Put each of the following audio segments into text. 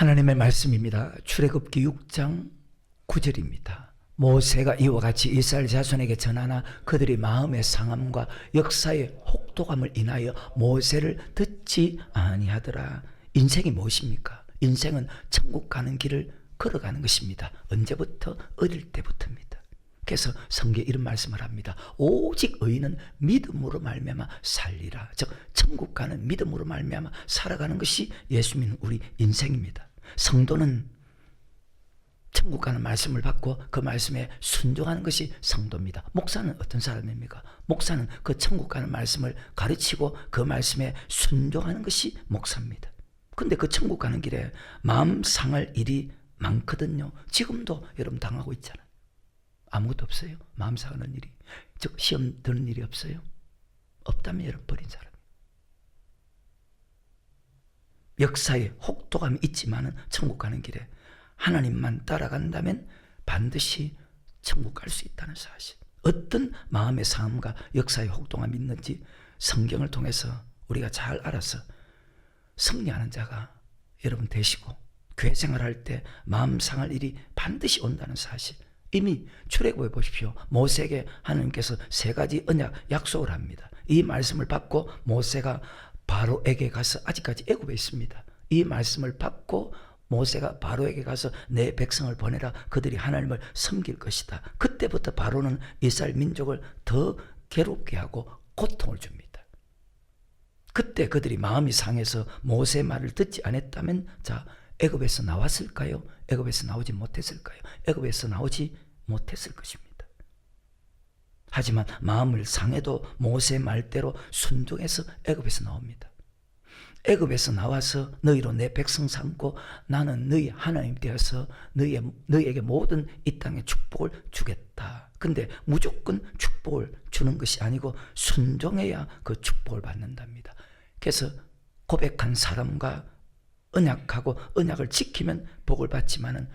하나님의 말씀입니다. 출애굽기 6장 9절입니다. 모세가 이와 같이 이스라엘 자손에게 전하나 그들이 마음의 상함과 역사의 혹독함을 인하여 모세를 듣지 아니하더라. 인생이 무엇입니까? 인생은 천국 가는 길을 걸어가는 것입니다. 언제부터? 어릴 때부터입니다. 그래서 성경에 이런 말씀을 합니다. 오직 의인은 믿음으로 말미암아 살리라. 즉 천국 가는 믿음으로 말미암아 살아가는 것이 예수 믿는 우리 인생입니다. 성도는 천국 가는 말씀을 받고 그 말씀에 순종하는 것이 성도입니다. 목사는 어떤 사람입니까? 목사는 그 천국 가는 말씀을 가르치고 그 말씀에 순종하는 것이 목사입니다. 근데 그 천국 가는 길에 마음 상할 일이 많거든요. 지금도 여러분 당하고 있잖아요. 아무것도 없어요. 마음 상하는 일이. 즉 시험 드는 일이 없어요. 없다면 여러분 버린 사람. 역사에 혹독함이 있지만은 천국 가는 길에 하나님만 따라간다면 반드시 천국 갈 수 있다는 사실. 어떤 마음의 상함과 역사의 혹독함이 있는지 성경을 통해서 우리가 잘 알아서 승리하는 자가 여러분 되시고 교회 생활할 때 마음 상할 일이 반드시 온다는 사실. 이미 출애굽해 보십시오. 모세에게 하나님께서 세 가지 언약 약속을 합니다. 이 말씀을 받고 모세가 바로에게 가서 아직까지 애굽에 있습니다. 이 말씀을 받고 모세가 바로에게 가서 내 백성을 보내라. 그들이 하나님을 섬길 것이다. 그때부터 바로는 이스라엘 민족을 더 괴롭게 하고 고통을 줍니다. 그때 그들이 마음이 상해서 모세의 말을 듣지 않았다면 자, 애굽에서 나왔을까요? 애굽에서 나오지 못했을까요? 애굽에서 나오지 못했을 것입니다. 하지만 마음을 상해도 모세의 말대로 순종해서 애굽에서 나옵니다. 애굽에서 나와서 너희로 내 백성 삼고 나는 너희 하나님 되어서 너희에게 모든 이 땅의 축복을 주겠다. 근데 무조건 축복을 주는 것이 아니고 순종해야 그 축복을 받는답니다. 그래서 고백한 사람과 언약하고 언약을 지키면 복을 받지만은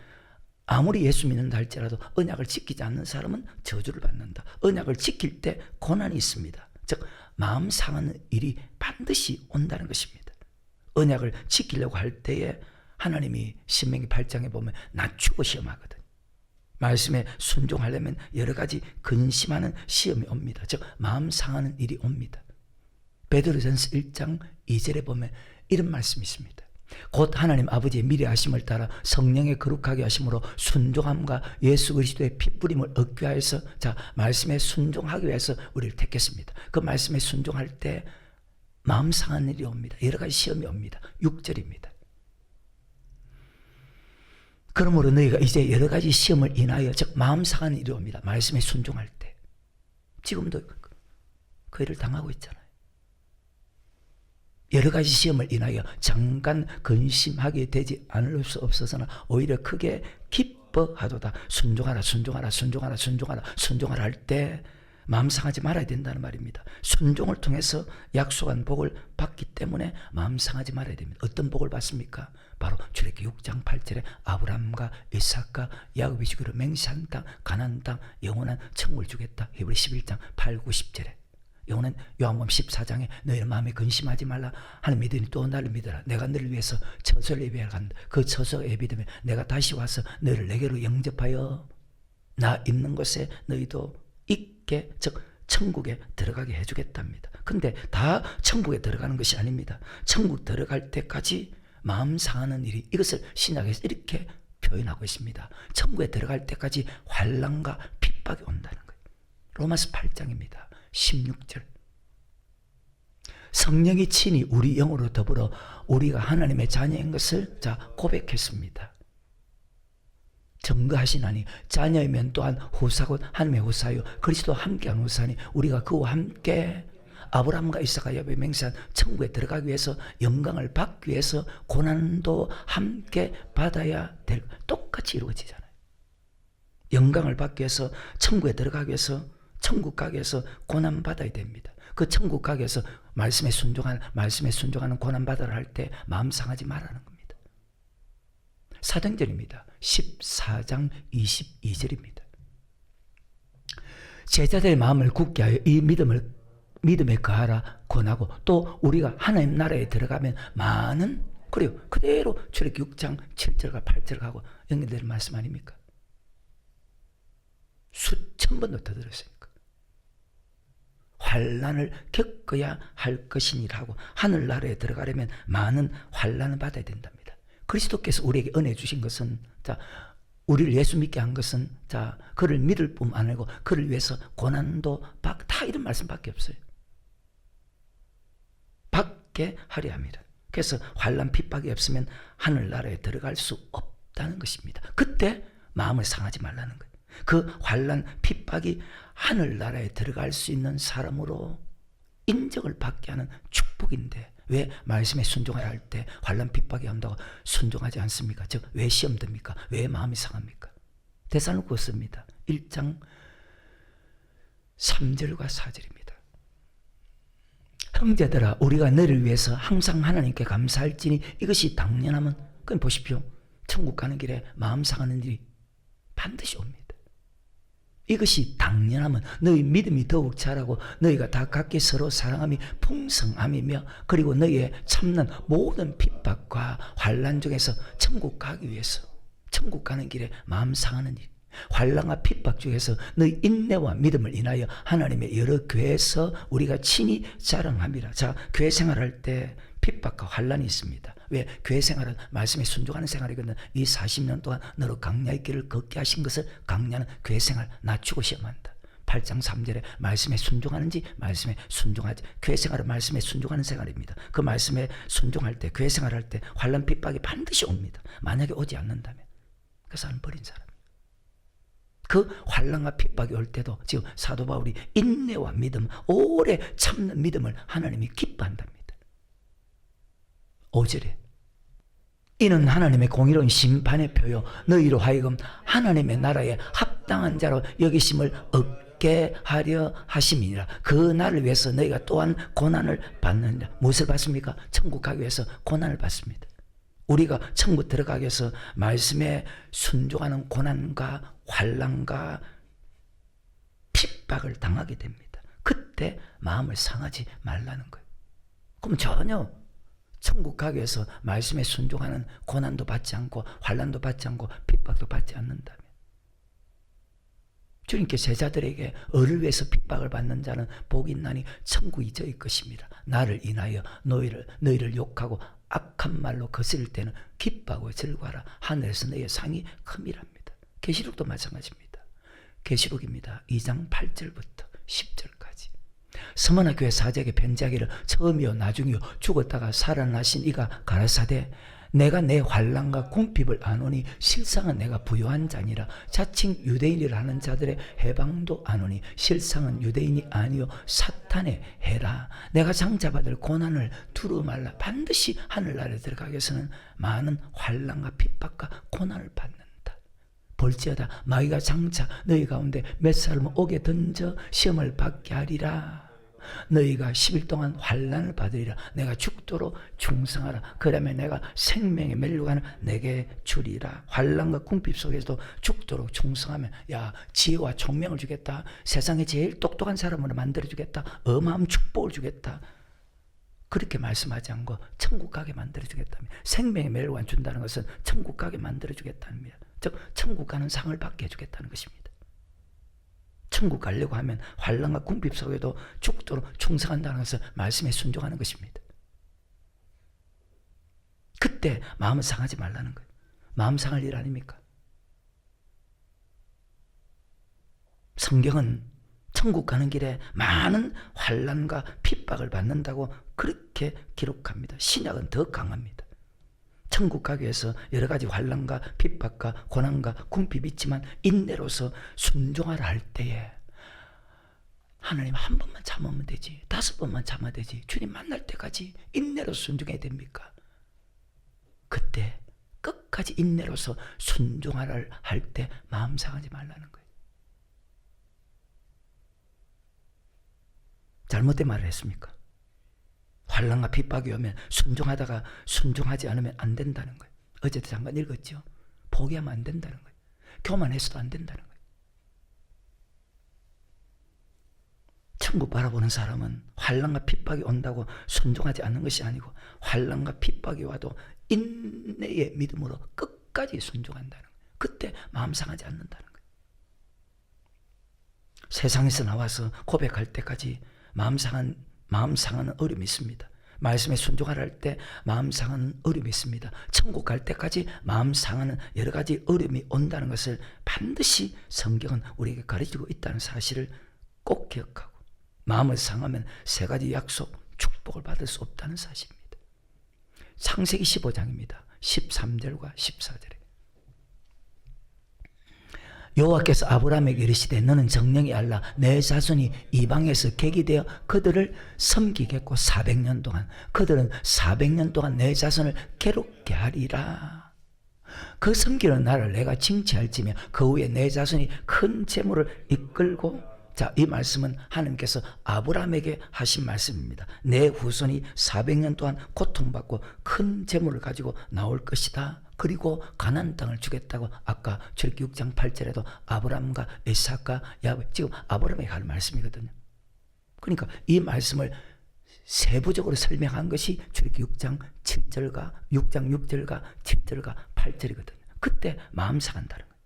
아무리 예수 믿는다 할지라도 언약을 지키지 않는 사람은 저주를 받는다. 언약을 지킬 때 고난이 있습니다. 즉 마음 상하는 일이 반드시 온다는 것입니다. 언약을 지키려고 할 때에 하나님이 신명기 8장에 보면 낮추고 시험하거든요. 말씀에 순종하려면 여러 가지 근심하는 시험이 옵니다. 즉 마음 상하는 일이 옵니다. 베드로전서 1장 2절에 보면 이런 말씀이 있습니다. 곧 하나님 아버지의 미래하심을 따라 성령의 거룩하게 하심으로 순종함과 예수 그리스도의 핏부림을 얻기 위해서 자 말씀에 순종하기 위해서 우리를 택했습니다. 그 말씀에 순종할 때 마음 상한 일이 옵니다. 여러 가지 시험이 옵니다. 6절입니다. 그러므로 너희가 이제 여러 가지 시험을 인하여 즉 마음 상한 일이 옵니다. 말씀에 순종할 때 지금도 그 일을 당하고 있잖아요. 여러 가지 시험을 인하여 잠깐 근심하게 되지 않을 수 없어서나 오히려 크게 기뻐하도다. 순종하라 순종하라 순종하라 순종하라 순종하라 할 때 마음 상하지 말아야 된다는 말입니다. 순종을 통해서 약속한 복을 받기 때문에 마음 상하지 말아야 됩니다. 어떤 복을 받습니까? 바로 출애굽기 6장 8절에 아브라함과 이삭과 야곱이 주기로 맹세한 땅 가나안 땅 영원한 천국을 주겠다. 히브리 11장 8, 9, 10절에 요는 요한복음 14장에 너희는 마음에 근심하지 말라. 하나님 믿으니 또 나를 믿어라. 내가 너를 위해서 처소를 예비하러 간다. 그 처소가 예비되면 내가 다시 와서 너희를 내게로 영접하여 나 있는 곳에 너희도 있게 즉 천국에 들어가게 해주겠답니다. 근데 다 천국에 들어가는 것이 아닙니다. 천국 들어갈 때까지 마음 상하는 일이 이것을 신약에서 이렇게 표현하고 있습니다. 천국에 들어갈 때까지 환난과 핍박이 온다는 거예요. 로마서 8장입니다. 16절 성령이 친히 우리 영으로 더불어 우리가 하나님의 자녀인 것을 자 고백했습니다. 증거하시나니 자녀이면 또한 후사곧 하나님의 후사요 그리스도 함께한 후사니 우리가 그와 함께 아브라함과 이삭과 야곱의 맹세한 천국에 들어가기 위해서 영광을 받기 위해서 고난도 함께 받아야 될 똑같이 이루어지잖아요. 영광을 받기 위해서 천국에 들어가기 위해서 천국 가기 위해서 고난 받아야 됩니다. 그 천국 가기 위해서 말씀에 순종하는 고난 받아라 할 때 마음 상하지 말라는 겁니다. 사도행전입니다. 14장 22절입니다. 제자들의 마음을 굳게 하여 이 믿음에 거하라 권하고 또 우리가 하나님 나라에 들어가면 많은 그리고 그대로 출애굽기 6장 7절과 8절 하고 연결되는 말씀 아닙니까? 수천 번도 더 들었으니까. 환난을 겪어야 할 것이니라 하고 하늘나라에 들어가려면 많은 환난을 받아야 된답니다. 그리스도께서 우리에게 은혜 주신 것은, 자, 우리를 예수 믿게 한 것은, 자, 그를 믿을 뿐만 아니고 그를 위해서 고난도 다 이런 말씀밖에 없어요. 받게 하려 합니다. 그래서 환난 핍박이 없으면 하늘나라에 들어갈 수 없다는 것입니다. 그때 마음을 상하지 말라는 거예요. 그 환난 핍박이 하늘나라에 들어갈 수 있는 사람으로 인정을 받게 하는 축복인데, 왜 말씀에 순종하라 할 때 환난 핍박이 온다고 순종하지 않습니까? 즉 왜 시험 듭니까? 왜 마음이 상합니까? 데살로니가 씁니다. 1장 3절과 4절입니다. 형제들아, 우리가 너를 위해서 항상 하나님께 감사할지니 이것이 당연하면, 그럼 보십시오. 천국 가는 길에 마음 상하는 일이 반드시 옵니다. 이것이 당연하면 너희 믿음이 더욱 자라고 너희가 다 각기 서로 사랑함이 풍성함이며, 그리고 너희의 참는 모든 핍박과 환난 중에서 천국 가기 위해서, 천국 가는 길에 마음 상하는 일, 환난과 핍박 중에서 너희 인내와 믿음을 인하여 하나님의 여러 교회에서 우리가 친히 자랑함이라. 자, 교회 생활할 때 핍박과 환난이 있습니다. 왜? 교회 생활은 말씀에 순종하는 생활이거든. 이 40년 동안 너로 강야의 길을 걷게 하신 것을 강야는 교회 생활 낮추고 시험한다. 8장 3절에 말씀에 순종하는지 말씀에 순종하지, 교회 생활은 말씀에 순종하는 생활입니다. 그 말씀에 순종할 때, 교회 생활할 때 환난 핍박이 반드시 옵니다. 만약에 오지 않는다면 그 사람 버린 사람. 그 환난과 핍박이 올 때도 지금 사도 바울이 인내와 믿음, 오래 참는 믿음을 하나님이 기뻐한답니다. 5절에 이는 하나님의 공의로운 심판의 표요 너희로 하여금 하나님의 나라에 합당한 자로 여기심을 얻게 하려 하심이니라. 그 날을 위해서 너희가 또한 고난을 받느니라. 무엇을 받습니까? 천국 가기 위해서 고난을 받습니다. 우리가 천국 들어가기 위해서 말씀에 순종하는 고난과 환난과 핍박을 당하게 됩니다. 그때 마음을 상하지 말라는 거예요. 그럼 전혀 천국 가기 위해서 말씀에 순종하는 고난도 받지 않고 환난도 받지 않고 핍박도 받지 않는다면, 주님께 제자들에게 을을 위해서 핍박을 받는 자는 복이 있나니 천국이 저희 것입니다. 나를 인하여 너희를 욕하고 악한 말로 거스릴 때는 기뻐하고 즐거워하라. 하늘에서 너희의 상이 큼이랍니다. 계시록도 마찬가지입니다. 계시록입니다. 2장 8절부터 10절까지. 스무나 교회 사제에게 편지하기를 처음이요 나중이요 죽었다가 살아나신 이가 가라사대 내가 내 환난과 궁핍을 아노니 실상은 내가 부요한 자니라. 자칭 유대인이라 하는 자들의 해방도 아노니 실상은 유대인이 아니요 사탄의 해라. 내가 장자받을 고난을 두루 말라. 반드시 하늘나라에 들어가기 위해서는 많은 환난과 핍박과 고난을 받는다. 볼지어다 마귀가 장차 너희 가운데 몇 사람을 옥에 던져 시험을 받게 하리라. 너희가 10일 동안 환난을 받으리라. 내가 죽도록 충성하라. 그러면 내가 생명의 멜류관을 내게 주리라. 환난과 궁핍 속에서도 죽도록 충성하면, 야, 지혜와 총명을 주겠다. 세상에 제일 똑똑한 사람으로 만들어주겠다. 어마어마한 축복을 주겠다. 그렇게 말씀하지 않고 천국 가게 만들어주겠다며. 생명의 멜류관 준다는 것은 천국 가게 만들어주겠다는 겁니다. 즉 천국 가는 상을 받게 해주겠다는 것입니다. 천국 가려고 하면 환난과 궁핍 속에도 죽도록 충성한다는 것은 말씀에 순종하는 것입니다. 그때 마음을 상하지 말라는 거예요. 마음 상할 일 아닙니까? 성경은 천국 가는 길에 많은 환난과 핍박을 받는다고 그렇게 기록합니다. 신약은 더 강합니다. 천국 가기 위해서 여러 가지 환난과 핍박과 고난과 궁핍이 있지만 인내로서 순종하라 할 때에 하나님 한 번만 참으면 되지, 5번만 참아야 되지, 주님 만날 때까지 인내로서 순종해야 됩니까? 그때 끝까지 인내로서 순종하라 할 때 마음 상하지 말라는 거예요. 잘못된 말을 했습니까? 환난과 핍박이 오면 순종하다가 순종하지 않으면 안 된다는 거예요. 어제도 잠깐 읽었죠. 포기하면 안 된다는 거예요. 교만해서도 안 된다는 거예요. 천국 바라보는 사람은 환난과 핍박이 온다고 순종하지 않는 것이 아니고 환난과 핍박이 와도 인내의 믿음으로 끝까지 순종한다는 거예요. 그때 마음 상하지 않는다는 거예요. 세상에서 나와서 고백할 때까지 마음 상하는 어려움이 있습니다. 말씀에 순종하라 할 때 마음 상하는 어려움이 있습니다. 천국 갈 때까지 마음 상하는 여러 가지 어려움이 온다는 것을 반드시 성경은 우리에게 가르치고 있다는 사실을 꼭 기억하고, 마음을 상하면 세 가지 약속, 축복을 받을 수 없다는 사실입니다. 창세기 15장입니다. 13절과 14절에 여호와께서 아브라함에게 이르시되 너는 정령이 알라 내 자손이 이방에서 객이 되어 그들을 섬기겠고 400년 동안 그들은 400년 동안 내 자손을 괴롭게 하리라. 그 섬기는 나를 내가 징치할지며 그 후에 내 자손이 큰 재물을 이끌고, 자, 이 말씀은 하나님께서 아브라함에게 하신 말씀입니다. 내 후손이 400년 동안 고통받고 큰 재물을 가지고 나올 것이다. 그리고 가나안 땅을 주겠다고 아까 출애굽기 6장 8절에도 아브라함과 이삭과 야곱, 지금 아브라함에게 하는 말씀이거든요. 그러니까 이 말씀을 세부적으로 설명한 것이 출애굽기 6장 6절과 7절과 8절이거든요. 그때 마음 상한다는 거예요.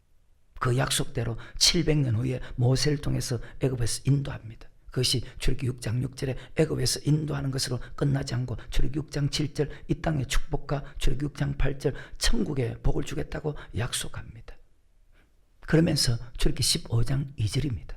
그 약속대로 700년 후에 모세를 통해서 애굽에서 인도합니다. 그것이 출애굽기 6장 6절에 애굽에서 인도하는 것으로 끝나지 않고 출애굽기 6장 7절 이 땅의 축복과 출애굽기 6장 8절 천국에 복을 주겠다고 약속합니다. 그러면서 출애굽기 15장 2절입니다.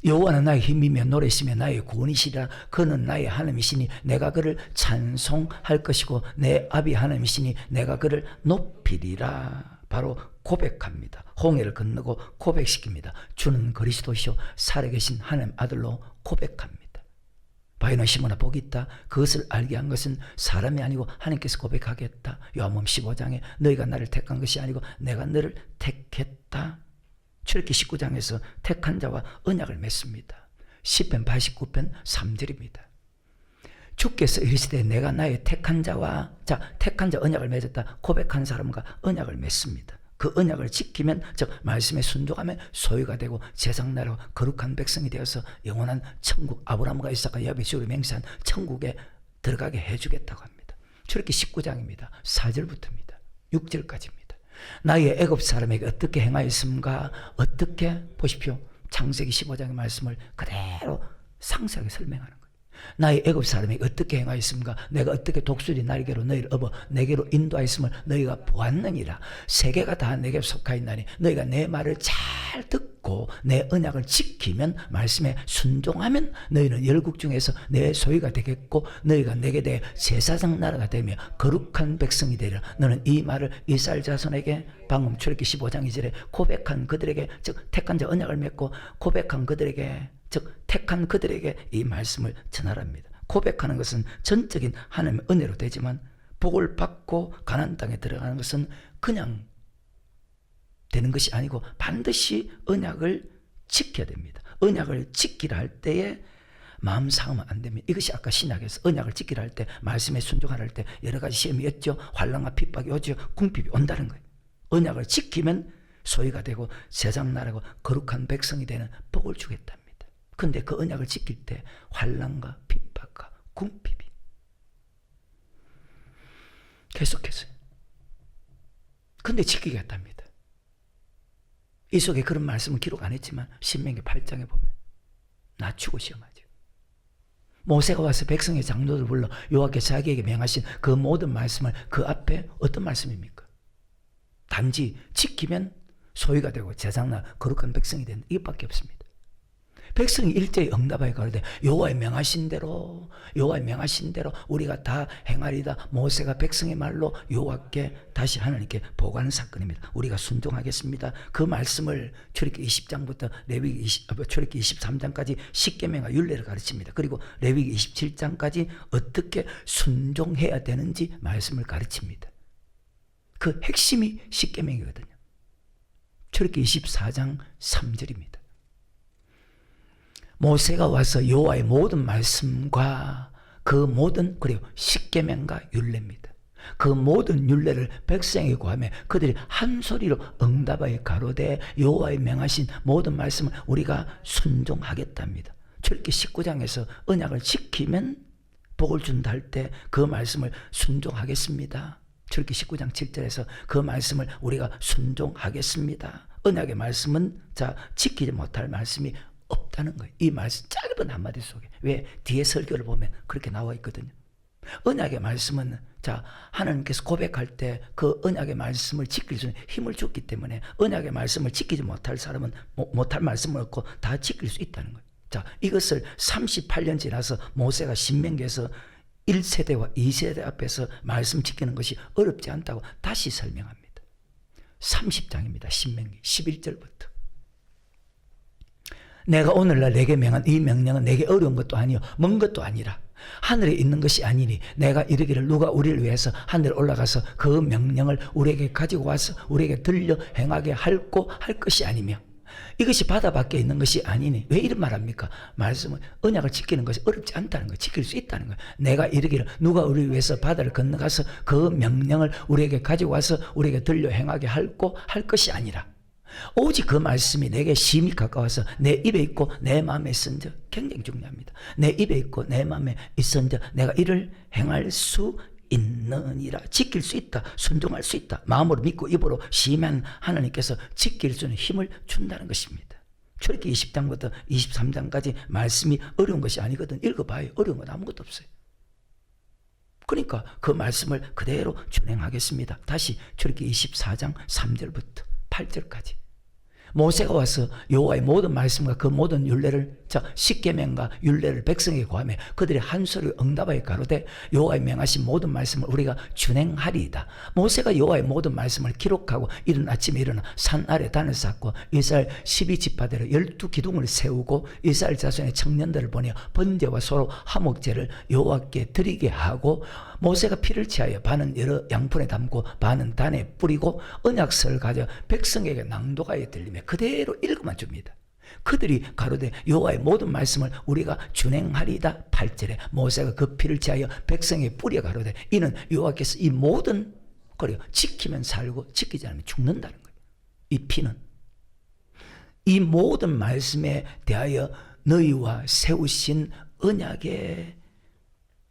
여호와는 나의 힘이며 노래시며 나의 구원이시라. 그는 나의 하나님이시니 내가 그를 찬송할 것이고 내 아비 하나님이시니 내가 그를 높이리라. 바로 고백합니다. 홍해를 건너고 고백시킵니다. 주는 그리스도시요 살아계신 하나님 아들로 고백합니다. 바위는 시므나 복이 있다. 그것을 알게 한 것은 사람이 아니고 하나님께서 고백하겠다. 요한복음 15장에 너희가 나를 택한 것이 아니고 내가 너를 택했다. 출애굽기 19장에서 택한 자와 언약을 맺습니다. 시편 89편 3절입니다. 주께서 이르시되 내가 나의 택한 자와, 자, 택한 자 언약을 맺었다. 고백한 사람과 언약을 맺습니다. 그 언약을 지키면, 즉 말씀에 순종하면 소유가 되고 제상나라와 거룩한 백성이 되어서 영원한 천국, 아브라함과 이삭과 야곱의 주로 맹세한 천국에 들어가게 해주겠다고 합니다. 출애굽기 19장입니다. 4절부터입니다. 6절까지입니다. 나의 애굽 사람에게 어떻게 행하였음가? 어떻게? 보십시오. 창세기 15장의 말씀을 그대로 상세하게 설명하는 거예요. 나의 애굽 사람에게 어떻게 행하였음가? 내가 어떻게 독수리 날개로 너희를 업어 내게로 인도하였음을 너희가 보았느니라. 세계가 다 내게 속하였나니 너희가 내 말을 잘 듣고 내 언약을 지키면, 말씀에 순종하면 너희는 열국 중에서 내 소유가 되겠고 너희가 내게 대해 제사장 나라가 되며 거룩한 백성이 되리라. 너는 이 말을 이스라엘 자손에게, 방금 출애굽기 15장 2절에 고백한 그들에게, 즉 택한 자 언약을 맺고 고백한 그들에게, 즉 택한 그들에게 이 말씀을 전하랍니다. 고백하는 것은 전적인 하나님의 은혜로 되지만 복을 받고 가나안 땅에 들어가는 것은 그냥 되는 것이 아니고 반드시 언약을 지켜야 됩니다. 언약을 지키라 할 때에 마음 상하면 안 됩니다. 이것이 아까 신약에서 언약을 지키라 할 때, 말씀에 순종하라 할 때 여러 가지 시험이 있죠. 환난과 핍박이 오죠. 궁핍이 온다는 거예요. 언약을 지키면 소유가 되고 제장나라고 거룩한 백성이 되는 복을 주겠답니다. 근데 그 언약을 지킬 때 환난과 핍박과 궁핍이 계속했어요. 근데 지키겠답니다. 이 속에 그런 말씀을 기록 안 했지만 신명기 8장에 보면 낮추고 시험하죠. 모세가 와서 백성의 장로들 불러 여호와께서 자기에게 명하신 그 모든 말씀을, 그 앞에 어떤 말씀입니까? 단지 지키면 소유가 되고 제장나 거룩한 백성이 되는 이것밖에 없습니다. 백성이 일제히 응답하여 가로되 여호와의 명하신 대로 우리가 다 행하리다. 모세가 백성의 말로 여호와께 다시 하나님께 보고하는 사건입니다. 우리가 순종하겠습니다. 그 말씀을 출애굽기 20장부터 출애굽기 23장까지 십계명과 율례를 가르칩니다. 그리고 레위기 27장까지 어떻게 순종해야 되는지 말씀을 가르칩니다. 그 핵심이 십계명이거든요. 출애굽기 24장 3절입니다. 모세가 와서 여호와의 모든 말씀과 그 모든, 그리고 십계명과 율례입니다. 그 모든 율례를 백성에게 구하며 그들이 한 소리로 응답하여 가로되 여호와의 명하신 모든 말씀을 우리가 순종하겠답니다. 출애굽기 19장에서 언약을 지키면 복을 준다 할 때 그 말씀을 순종하겠습니다. 출애굽기 19장 7절에서 그 말씀을 우리가 순종하겠습니다. 언약의 말씀은 지키지 못할 말씀이 없다는 거예요. 이 말씀 짧은 한마디 속에. 왜? 뒤에 설교를 보면 그렇게 나와 있거든요. 언약의 말씀은 하나님께서 고백할 때 그 언약의 말씀을 지킬 수 있는 힘을 줬기 때문에 언약의 말씀을 지키지 못할 사람은 못할 말씀을 얻고 다 지킬 수 있다는 거예요. 이것을 38년 지나서 모세가 신명기에서 1세대와 2세대 앞에서 말씀 지키는 것이 어렵지 않다고 다시 설명합니다. 30장입니다. 신명기 11절부터. 내가 오늘날 내게 명한 이 명령은 내게 어려운 것도 아니요 먼 것도 아니라 하늘에 있는 것이 아니니 내가 이르기를 누가 우리를 위해서 하늘에 올라가서 그 명령을 우리에게 가지고 와서 우리에게 들려 행하게 할고 할 것이 아니며 이것이 바다 밖에 있는 것이 아니니. 왜 이런 말합니까? 말씀은 언약을 지키는 것이 어렵지 않다는 거예요. 지킬 수 있다는 거예요. 내가 이르기를 누가 우리를 위해서 바다를 건너가서 그 명령을 우리에게 가지고 와서 우리에게 들려 행하게 할고 할 것이 아니라 오직 그 말씀이 내게 심히 가까워서 내 입에 있고 내 마음에 있은즉. 굉장히 중요합니다. 내 입에 있고 내 마음에 있은즉 내가 이를 행할 수 있느니라. 지킬 수 있다. 순종할 수 있다. 마음으로 믿고 입으로 시면 하나님께서 지킬 수 있는 힘을 준다는 것입니다. 출애굽기 20장부터 23장까지 말씀이 어려운 것이 아니거든. 읽어봐요. 어려운 건 아무것도 없어요. 그러니까 그 말씀을 그대로 준행하겠습니다. 다시 출애굽기 24장 3절부터 8절까지. 모세가 와서 여호와의 모든 말씀과 그 모든 율례를 십계명과 율례를 백성에게 고하며 그들의 한 소리를 응답하여 가로되 여호와의 명하신 모든 말씀을 우리가 준행하리이다. 모세가 여호와의 모든 말씀을 기록하고 이른 아침에 일어나 산 아래 단을 쌓고 이스라엘 12지파대로 12기둥을 세우고 이스라엘 자손의 청년들을 보내어 번제와 소로 화목제를 여호와께 드리게 하고 모세가 피를 취하여 반은 여러 양푼에 담고 반은 단에 뿌리고 언약서를 가져 백성에게 낭독하여 들리며 그대로 읽어만 줍니다. 그들이 가로되 여호와의 모든 말씀을 우리가 준행하리이다. 8절에 모세가 그 피를 취하여 백성에게 뿌려 가로되 이는 여호와께서 이 모든 거를 지키면 살고 지키지 않으면 죽는다는 거예요. 이 피는 이 모든 말씀에 대하여 너희와 세우신 언약의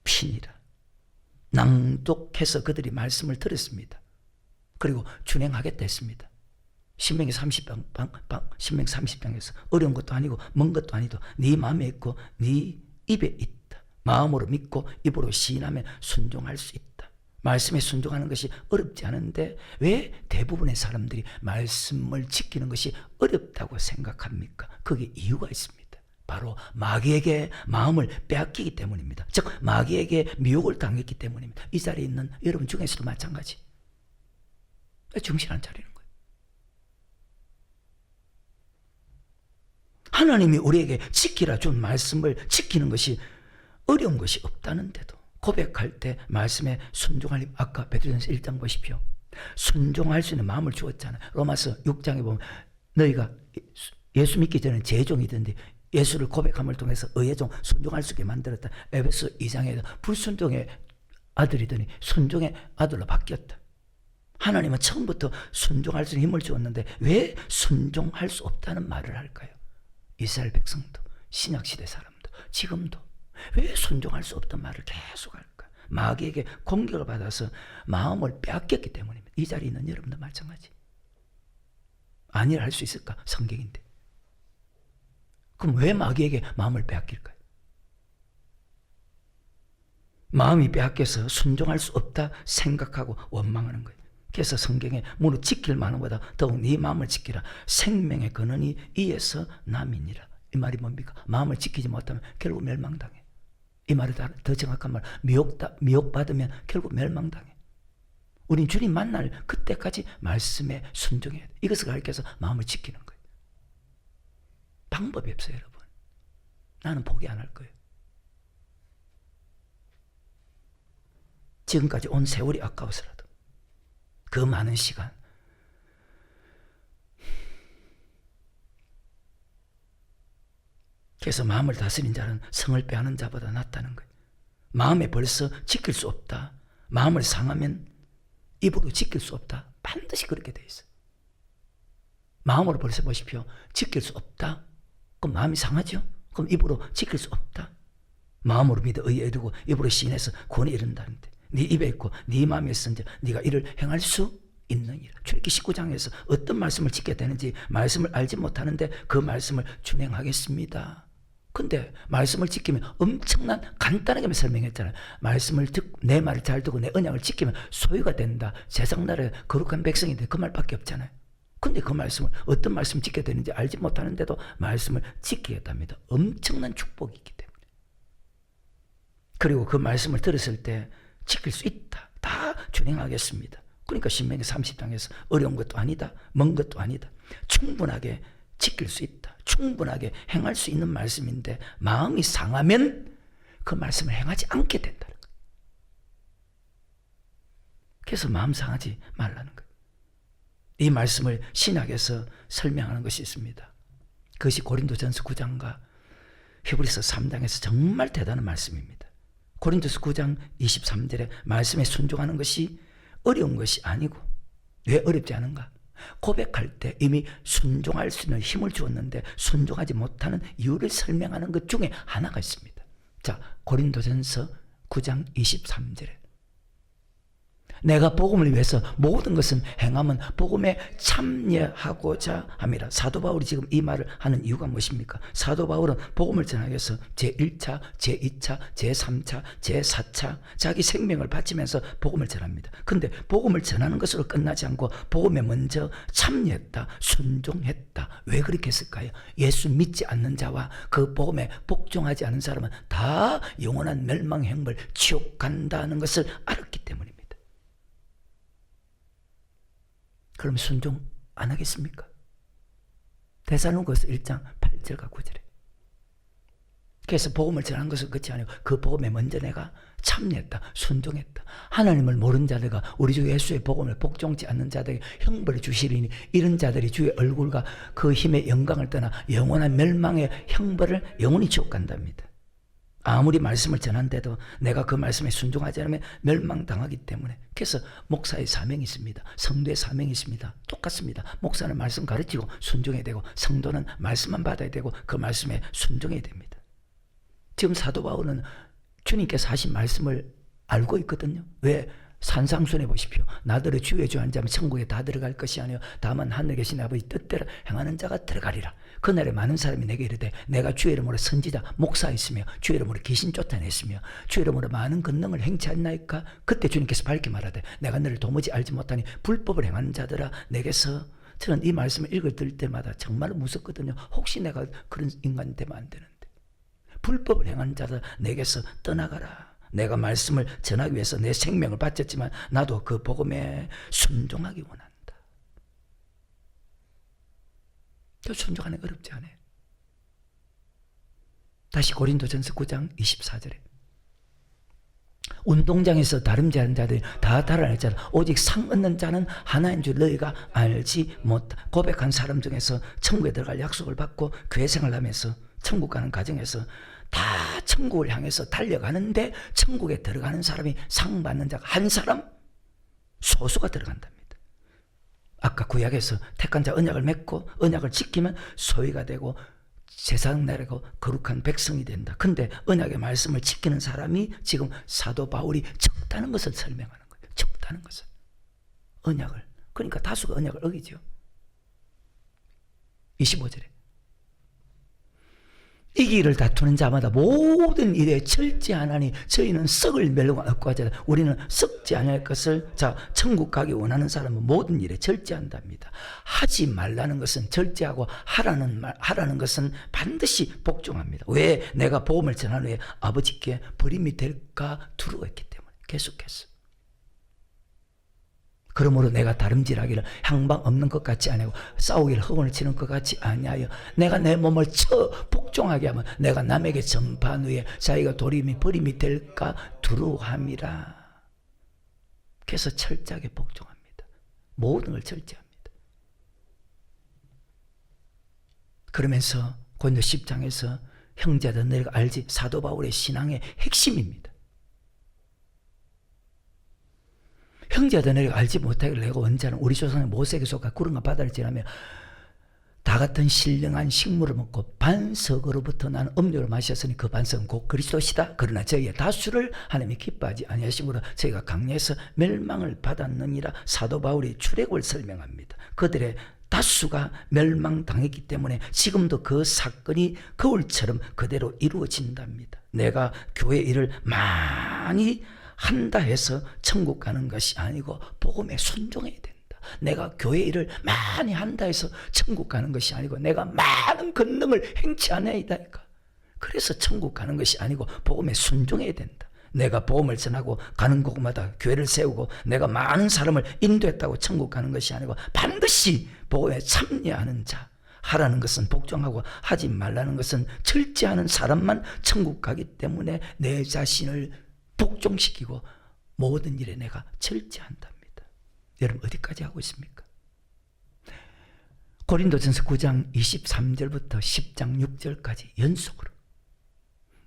피니라. 낭독해서 그들이 말씀을 들었습니다. 그리고 준행하겠다 했습니다. 신명기 30장에서 어려운 것도 아니고 먼 것도 아니도 네 마음에 있고 네 입에 있다. 마음으로 믿고 입으로 시인하면 순종할 수 있다. 말씀에 순종하는 것이 어렵지 않은데 왜 대부분의 사람들이 말씀을 지키는 것이 어렵다고 생각합니까? 그게 이유가 있습니다. 바로 마귀에게 마음을 빼앗기기 때문입니다. 즉 마귀에게 미혹을 당했기 때문입니다. 이 자리에 있는 여러분 중에서도 마찬가지. 정신 안 차리는 거예요. 하나님이 우리에게 지키라 준 말씀을 지키는 것이 어려운 것이 없다는데도 고백할 때 말씀에 순종할 힘. 아까 베드로전서 1장 보십시오. 순종할 수 있는 마음을 주었잖아요. 로마서 6장에 보면 너희가 예수 믿기 전에 제종이던데 예수를 고백함을 통해서 의의 종 순종할 수 있게 만들었다. 에베소 2장에서 불순종의 아들이더니 순종의 아들로 바뀌었다. 하나님은 처음부터 순종할 수 있는 힘을 주었는데 왜 순종할 수 없다는 말을 할까요? 이스라엘 백성도 신약시대 사람도 지금도 왜 순종할 수 없던 말을 계속 할까? 마귀에게 공격을 받아서 마음을 빼앗겼기 때문입니다. 이 자리에 있는 여러분도 마찬가지. 아니라 할 수 있을까? 성경인데. 그럼 왜 마귀에게 마음을 빼앗길까요? 마음이 빼앗겨서 순종할 수 없다 생각하고 원망하는 거예요. 그래서 성경에 무릇 지킬 만한보다 더욱 네 마음을 지키라. 생명의 근원이 이에서 남이니라. 이 말이 뭡니까? 마음을 지키지 못하면 결국 멸망당해. 이 말이 더 정확한 말, 미혹받으면 결국 멸망당해. 우린 주님 만날 그때까지 말씀에 순종해야 돼. 이것을 가르쳐서 마음을 지키는 거예요. 방법이 없어요, 여러분. 나는 포기 안 할 거예요. 지금까지 온 세월이 아까워서라도 그 많은 시간 그래서 마음을 다스린 자는 성을 빼앗는 자보다 낫다는 거예요. 마음에 벌써 지킬 수 없다. 마음을 상하면 입으로 지킬 수 없다. 반드시 그렇게 돼 있어요. 마음으로 벌써 보십시오. 지킬 수 없다. 그럼 마음이 상하죠? 그럼 입으로 지킬 수 없다. 마음으로 믿어 의에 이르고 입으로 시인해서 구원에 이른다는데 네 입에 있고 네 마음에 있은지 네가 이를 행할 수 있느니라. 출애굽기 19장에서 어떤 말씀을 짓게 되는지 말씀을 알지 못하는데 그 말씀을 준행하겠습니다. 근데 말씀을 지키면 엄청난 간단하게만 설명했잖아요. 말씀을 내 말을 잘 듣고 내 언약을 지키면 소유가 된다. 세상 나라의 거룩한 백성이 돼. 그 말밖에 없잖아요. 근데 그 말씀을 어떤 말씀 지켜야 되는지 알지 못하는데도 말씀을 지키겠답니다. 엄청난 축복이기 때문에. 그리고 그 말씀을 들었을 때 지킬 수 있다. 다 준행하겠습니다. 그러니까 신명기 30장에서 어려운 것도 아니다. 먼 것도 아니다. 충분하게 지킬 수 있다. 충분하게 행할 수 있는 말씀인데 마음이 상하면 그 말씀을 행하지 않게 된다는 거예요. 그래서 마음 상하지 말라는 거예요. 이 말씀을 신약에서 설명하는 것이 있습니다. 그것이 고린도전서 9장과 히브리서 3장에서 정말 대단한 말씀입니다. 고린도서 9장 23절에 말씀에 순종하는 것이 어려운 것이 아니고 왜 어렵지 않은가? 고백할 때 이미 순종할 수 있는 힘을 주었는데 순종하지 못하는 이유를 설명하는 것 중에 하나가 있습니다. 자, 고린도전서 9장 23절에 내가 복음을 위해서 모든 것은 행함은 복음에 참여하고자 함이라. 사도 바울이 지금 이 말을 하는 이유가 무엇입니까? 사도 바울은 복음을 전하기 위해서 제1차, 제2차, 제3차, 제4차 자기 생명을 바치면서 복음을 전합니다. 근데 복음을 전하는 것으로 끝나지 않고 복음에 먼저 참여했다, 순종했다. 왜 그렇게 했을까요? 예수 믿지 않는 자와 그 복음에 복종하지 않은 사람은 다 영원한 멸망행벌 지옥 간다는 것을 알았기 때문입니다. 그럼 순종 안 하겠습니까? 데살로니가서 1장 8절과 9절에 그래서 복음을 전한 것은 끝이 아니고 그 복음에 먼저 내가 참여했다, 순종했다. 하나님을 모르는 자들과 우리 주 예수의 복음을 복종치 않는 자들에게 형벌을 주시리니 이런 자들이 주의 얼굴과 그 힘의 영광을 떠나 영원한 멸망의 형벌을 영원히 지옥 간답니다. 아무리 말씀을 전한데도 내가 그 말씀에 순종하지 않으면 멸망당하기 때문에. 그래서 목사의 사명이 있습니다. 성도의 사명이 있습니다. 똑같습니다. 목사는 말씀 가르치고 순종해야 되고 성도는 말씀만 받아야 되고 그 말씀에 순종해야 됩니다. 지금 사도 바울은 주님께서 하신 말씀을 알고 있거든요. 왜? 산상순에 보십시오. 나더러 주의 주 한 자면 천국에 다 들어갈 것이 아니요 다만 하늘에 계신 아버지 뜻대로 행하는 자가 들어가리라. 그날에 많은 사람이 내게 이르되 내가 주의 이름으로 선지자 목사였으며 주의 이름으로 귀신 쫓아냈으며 주의 이름으로 많은 권능을 행치 않나이까. 그때 주님께서 밝게 말하되 내가 너를 도무지 알지 못하니 불법을 행하는 자들아 내게서. 저는 이 말씀을 읽을 때마다 정말 무섭거든요. 혹시 내가 그런 인간이 되면 안 되는데. 불법을 행하는 자들 내게서 떠나가라. 내가 말씀을 전하기 위해서 내 생명을 바쳤지만 나도 그 복음에 순종하기 원한다. 저 순종하는 게 어렵지 않아요. 다시 고린도전서 9장 24절에 운동장에서 다름질하는 자들이 다 달아낼 자라 오직 상 얻는 자는 하나인 줄 너희가 알지 못하. 고백한 사람 중에서 천국에 들어갈 약속을 받고 교회 생활하면서 천국 가는 과정에서 다 천국을 향해서 달려가는데 천국에 들어가는 사람이 상 받는 자가 한 사람 소수가 들어간답니다. 아까 구약에서 택한 자 언약을 맺고 언약을 지키면 소유가 되고 세상 나라고 거룩한 백성이 된다. 근데 언약의 말씀을 지키는 사람이 지금 사도 바울이 적다는 것을 설명하는 거예요. 적다는 것을. 언약을. 그러니까 다수가 언약을 어기죠. 25절에 이 길을 다투는 자마다 모든 일에 철저하나니 저희는 썩을 멸류관 얻고 하자. 우리는 썩지 않을 것을. 자, 천국 가기 원하는 사람은 모든 일에 절제한답니다. 하지 말라는 것은 절제하고 하라는 것은 반드시 복종합니다. 왜? 내가 복음을 전한 후에 아버지께 버림이 될까 두려워했기 때문에. 계속해서. 그러므로 내가 다름질하기를 향방 없는 것 같지 아니하고 싸우기를 허공을 치는 것 같지 아니하여 내가 내 몸을 복종하게 하면 내가 남에게 전파한 후에 자기가 버림이 될까 두려워함이라. 그래서 철저하게 복종합니다. 모든 걸 철저합니다. 그러면서 고린도 10장에서 형제들 너희가 알지. 사도 바울의 신앙의 핵심입니다. 형제들 너희가 알지 못하기를 내가 원자는 우리 조상의 모세에게 속하 구름과 바다를 지나며 다 같은 신령한 식물을 먹고 반석으로부터 나는 음료를 마셨으니 그 반석은 곧 그리스도시다. 그러나 저희의 다수를 하나님이 기뻐하지 아니하심으로 저희가 강요해서 멸망을 받았느니라. 사도 바울이 출애굽을 설명합니다. 그들의 다수가 멸망당했기 때문에 지금도 그 사건이 거울처럼 그대로 이루어진답니다. 내가 교회 일을 많이 한다 해서 천국 가는 것이 아니고 복음에 순종해야 된다. 내가 교회 일을 많이 한다 해서 천국 가는 것이 아니고 내가 많은 권능을 행치 않아야니까. 그래서 천국 가는 것이 아니고 복음에 순종해야 된다. 내가 복음을 전하고 가는 곳마다 교회를 세우고 내가 많은 사람을 인도했다고 천국 가는 것이 아니고 반드시 복음에 참여하는 자, 하라는 것은 복종하고 하지 말라는 것은 절제하는 사람만 천국 가기 때문에 내 자신을 복종시키고 모든 일에 내가 절제한답니다. 여러분 어디까지 하고 있습니까? 고린도전서 9장 23절부터 10장 6절까지 연속으로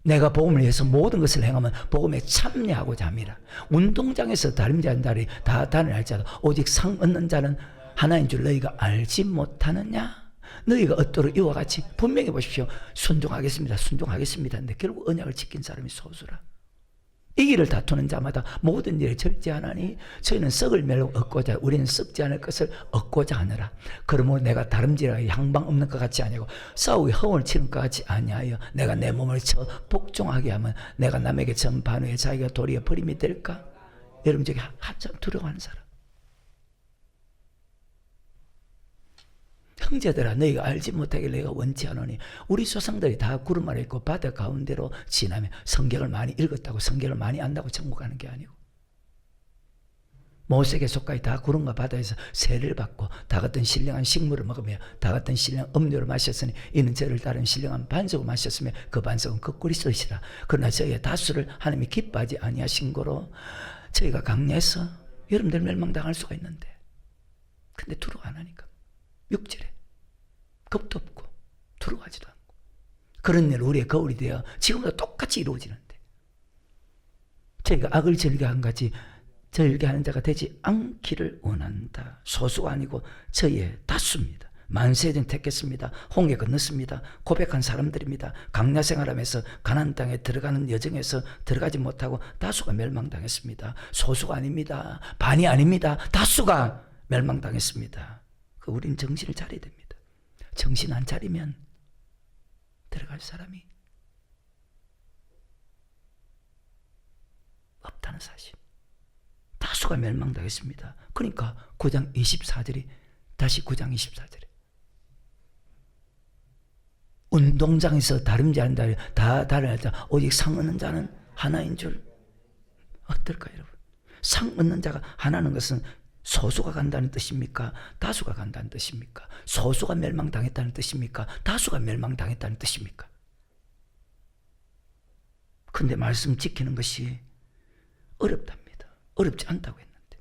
내가 복음을 위해서 모든 것을 행하면 복음에 참여하고자 합니다. 운동장에서 다름질하는 자리 다 단을 알지라도 오직 상 얻는 자는 하나인 줄 너희가 알지 못하느냐? 너희가 얻도록 이와 같이 분명히 보십시오. 순종하겠습니다. 순종하겠습니다. 근데 결국 언약을 지킨 사람이 소수라. 이 길을 다투는 자마다 모든 일에 절제하나니 저희는 썩을 멸로 얻고자 우리는 썩지 않을 것을 얻고자 하느라. 그러므로 내가 다름질하여 향방 없는 것 같이 아니하고 싸우기 허원을 치는 것 같이 아니하여 내가 내 몸을 쳐 복종하게 하면 내가 남에게 전파한 후에 자기가 도리어 버림이 될까? 여러분 저기 한참 두려워하는 사람. 형제들아 너희가 알지 못하길 내가 원치 않으니 우리 조상들이 다 구름 아래 있고 바다 가운데로 지나며 성경을 많이 읽었다고 성경을 많이 안다고 천국 가는 게 아니고 모세에게 속까지 다 구름과 바다에서 세례를 받고 다 같은 신령한 식물을 먹으며 다 같은 신령한 음료를 마셨으니 이는 저를 따른 신령한 반석을 마셨으며 그 반석은 그 그리스도시라. 그러나 저희의 다수를 하나님이 기뻐하지 아니하신 거로 저희가 강요해서 여러분들 멸망당할 수가 있는데 근데 두려워 안 하니까 6절에 겁도 없고 두려워하지도 않고 그런 일 우리의 거울이 되어 지금도 똑같이 이루어지는데 저희가 악을 즐겨한 같이 즐겨하는 자가 되지 않기를 원한다. 소수가 아니고 저희의 다수입니다. 만세전 택했습니다. 홍해 건넜습니다. 고백한 사람들입니다. 강야 생활하면서 가나안 땅에 들어가는 여정에서 들어가지 못하고 다수가 멸망당했습니다. 소수가 아닙니다. 반이 아닙니다. 다수가 멸망당했습니다. 우린 정신을 차려야 됩니다. 정신 안 차리면 들어갈 사람이 없다는 사실. 다수가 멸망당했습니다. 그러니까 9장 24절이 다시 9장 24절에 운동장에서 다름질하는 자를 다 다른 자 오직 상 얻는 자는 하나인 줄 어떨까 여러분? 상 얻는 자가 하나는 것은 소수가 간다는 뜻입니까? 다수가 간다는 뜻입니까? 소수가 멸망당했다는 뜻입니까? 다수가 멸망당했다는 뜻입니까? 근데 말씀 지키는 것이 어렵답니다. 어렵지 않다고 했는데.